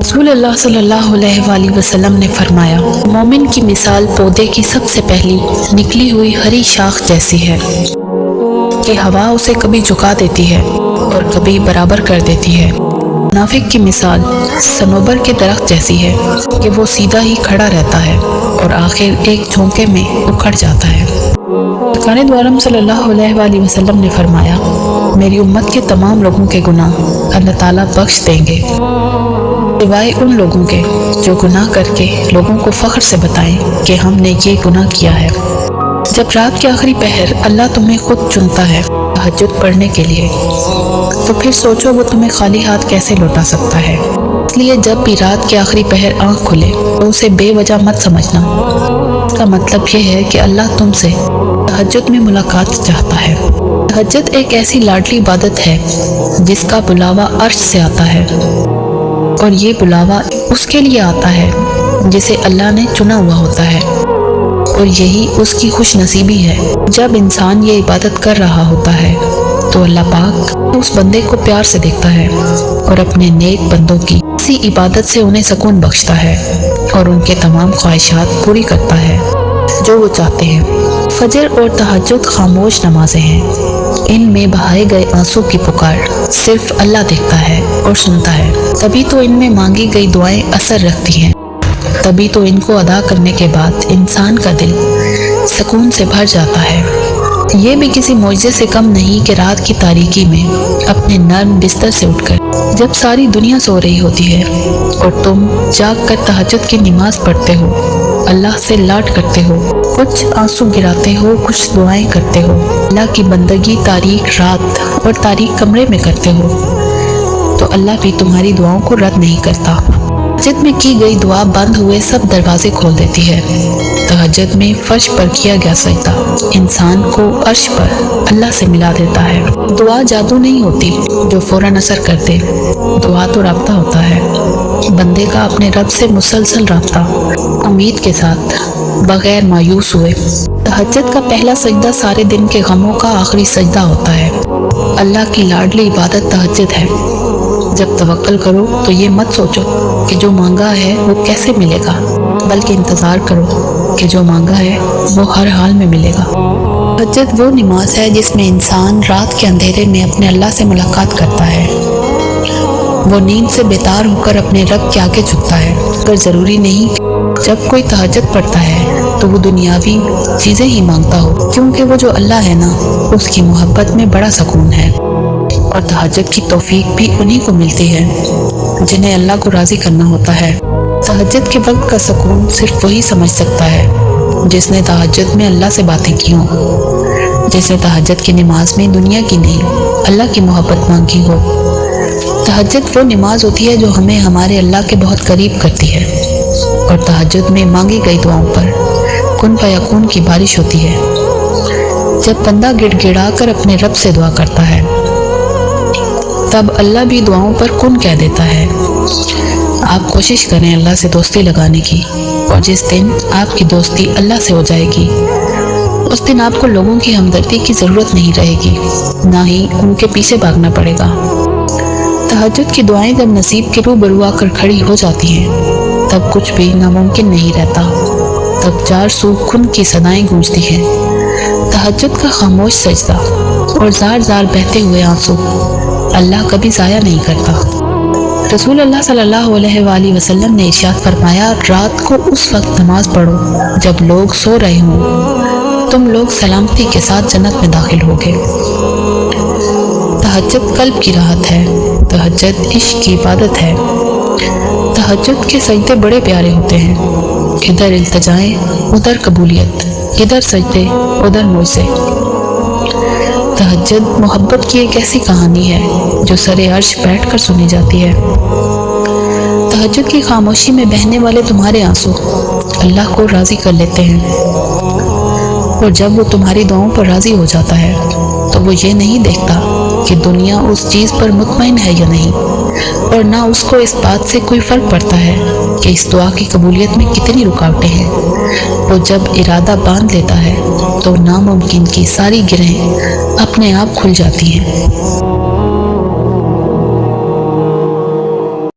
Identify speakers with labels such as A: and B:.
A: رسول اللہ صلی اللہ علیہ وآلہ وسلم نے فرمایا، مومن کی مثال پودے کی سب سے پہلی نکلی ہوئی ہری شاخ جیسی ہے کہ ہوا اسے کبھی جھکا دیتی ہے اور کبھی برابر کر دیتی ہے۔ منافق کی مثال صنوبر کے درخت جیسی ہے کہ وہ سیدھا ہی کھڑا رہتا ہے اور آخر ایک جھونکے میں اکھڑ جاتا ہے۔ سرکار دو عالم صلی اللہ علیہ وآلہ وسلم نے فرمایا، میری امت کے تمام لوگوں کے گناہ اللہ تعالیٰ بخش دیں گے سوائے ان لوگوں کے جو گناہ کر کے لوگوں کو فخر سے بتائیں کہ ہم نے یہ گناہ کیا ہے۔ جب رات کے آخری پہر اللہ تمہیں خود چنتا ہے تہجد پڑھنے کے لیے، تو پھر سوچو وہ تمہیں خالی ہاتھ کیسے لوٹا سکتا ہے۔ اس لیے جب بھی رات کے آخری پہر آنکھ کھلے تو اسے بے وجہ مت سمجھنا۔ اس کا مطلب یہ ہے کہ اللہ تم سے تہجد میں ملاقات چاہتا ہے۔ تہجد ایک ایسی لاڈلی عبادت ہے جس کا بلاوا عرش سے آتا ہے، اور یہ بلاوا اس کے لیے آتا ہے جسے اللہ نے چنا ہوا ہوتا ہے، اور یہی اس کی خوش نصیبی ہے۔ جب انسان یہ عبادت کر رہا ہوتا ہے تو اللہ پاک اس بندے کو پیار سے دیکھتا ہے اور اپنے نیک بندوں کی اسی عبادت سے انہیں سکون بخشتا ہے اور ان کے تمام خواہشات پوری کرتا ہے جو وہ چاہتے ہیں۔ فجر اور تہجد خاموش نمازیں ہیں، ان میں بہائے گئے آنسو کی پکار صرف اللہ دیکھتا ہے اور سنتا ہے۔ تبھی تو ان میں مانگی گئی دعائیں اثر رکھتی ہیں، تبھی تو ان کو ادا کرنے کے بعد انسان کا دل سکون سے بھر جاتا ہے۔ یہ بھی کسی معجزے سے کم نہیں کہ رات کی تاریکی میں اپنے نرم بستر سے اٹھ کر جب ساری دنیا سو رہی ہوتی ہے اور تم جاگ کر تہجد کی نماز پڑھتے ہو، اللہ سے لاڈ کرتے ہو، کچھ آنسو گراتے ہو، کچھ دعائیں کرتے ہو، اللہ کی بندگی تاریک رات اور تاریک کمرے میں کرتے ہو، تو اللہ بھی تمہاری دعاؤں کو رد نہیں کرتا۔ تہجد میں کی گئی دعا بند ہوئے سب دروازے کھول دیتی ہے۔ تہجد میں فرش پر کیا گیا سجدہ انسان کو عرش پر اللہ سے ملا دیتا ہے۔ دعا جادو نہیں ہوتی جو فوراً اثر کرتے، دعا تو رابطہ ہوتا ہے، بندے کا اپنے رب سے مسلسل رابطہ، امید کے ساتھ، بغیر مایوس ہوئے۔ تہجد کا پہلا سجدہ سارے دن کے غموں کا آخری سجدہ ہوتا ہے۔ اللہ کی لاڈلی عبادت تہجد ہے۔ جب توکل کرو تو یہ مت سوچو کہ جو مانگا ہے وہ کیسے ملے گا، بلکہ انتظار کرو کہ جو مانگا ہے وہ ہر حال میں ملے گا۔ تہجد وہ نماز ہے جس میں انسان رات کے اندھیرے میں اپنے اللہ سے ملاقات کرتا ہے۔ وہ نیند سے بیدار ہو کر اپنے رب کے آگے جھکتا ہے، پر ضروری نہیں جب کوئی تہجد پڑھتا ہے تو وہ دنیاوی چیزیں ہی مانگتا ہو، کیونکہ وہ جو اللہ ہے نا، اس کی محبت میں بڑا سکون ہے، اور تہجد کی توفیق بھی انہی کو ملتی ہے جنہیں اللہ کو راضی کرنا ہوتا ہے۔ تہجد کے وقت کا سکون صرف وہی سمجھ سکتا ہے جس نے تہجد میں اللہ سے باتیں کی ہوں، جس نے تہجد کی نماز میں دنیا کی نہیں اللہ کی محبت مانگی ہو۔ تہجد وہ نماز ہوتی ہے جو ہمیں ہمارے اللہ کے بہت قریب کرتی ہے، اور تہجد میں مانگی گئی دعاؤں پر کن فیکون کی بارش ہوتی ہے۔ جب بندہ گڑ گڑا کر اپنے رب سے دعا کرتا ہے تب اللہ بھی دعاؤں پر کن کہہ دیتا ہے۔ آپ کوشش کریں اللہ سے دوستی لگانے کی، اور جس دن آپ کی دوستی اللہ سے ہو جائے گی اس دن آپ کو لوگوں کی ہمدردی کی ضرورت نہیں رہے گی، نہ ہی ان کے پیچھے بھاگنا پڑے گا۔ تہجد کی دعائیں جب نصیب کے روبرو آ کر کھڑی ہو جاتی ہیں تب کچھ بھی ناممکن نہیں رہتا، تب چار سو کن کی صدائیں گونجتی ہیں۔ تہجد کا خاموش سجدہ اور زار زار بہتے ہوئے آنسو اللہ کبھی ضائع نہیں کرتا۔ رسول اللہ صلی اللہ علیہ وآلہ وسلم نے ارشاد فرمایا، رات کو اس وقت نماز پڑھو جب لوگ سو رہے ہوں، تم لوگ سلامتی کے ساتھ جنت میں داخل ہوگے۔ تہجد قلب کی راحت ہے، تہجد عشق کی عبادت ہے۔ تہجد کے سجدے بڑے پیارے ہوتے ہیں، ادھر التجائیں ادھر قبولیت، ادھر سجدے ادھر معجزے۔ تہجد محبت کی ایک ایسی کہانی ہے جو سرے عرش بیٹھ کر سنی جاتی ہے۔ تہجد کی خاموشی میں بہنے والے تمہارے آنسو اللہ کو راضی کر لیتے ہیں، اور جب وہ تمہاری دعاؤں پر راضی ہو جاتا ہے تو وہ یہ نہیں دیکھتا کہ دنیا اس چیز پر مطمئن ہے یا نہیں، اور نہ اس کو اس بات سے کوئی فرق پڑتا ہے کہ اس دعا کی قبولیت میں کتنی رکاوٹیں ہیں۔ وہ جب ارادہ باندھ لیتا ہے تو ناممکن کی ساری گرہیں اپنے آپ کھل جاتی ہیں۔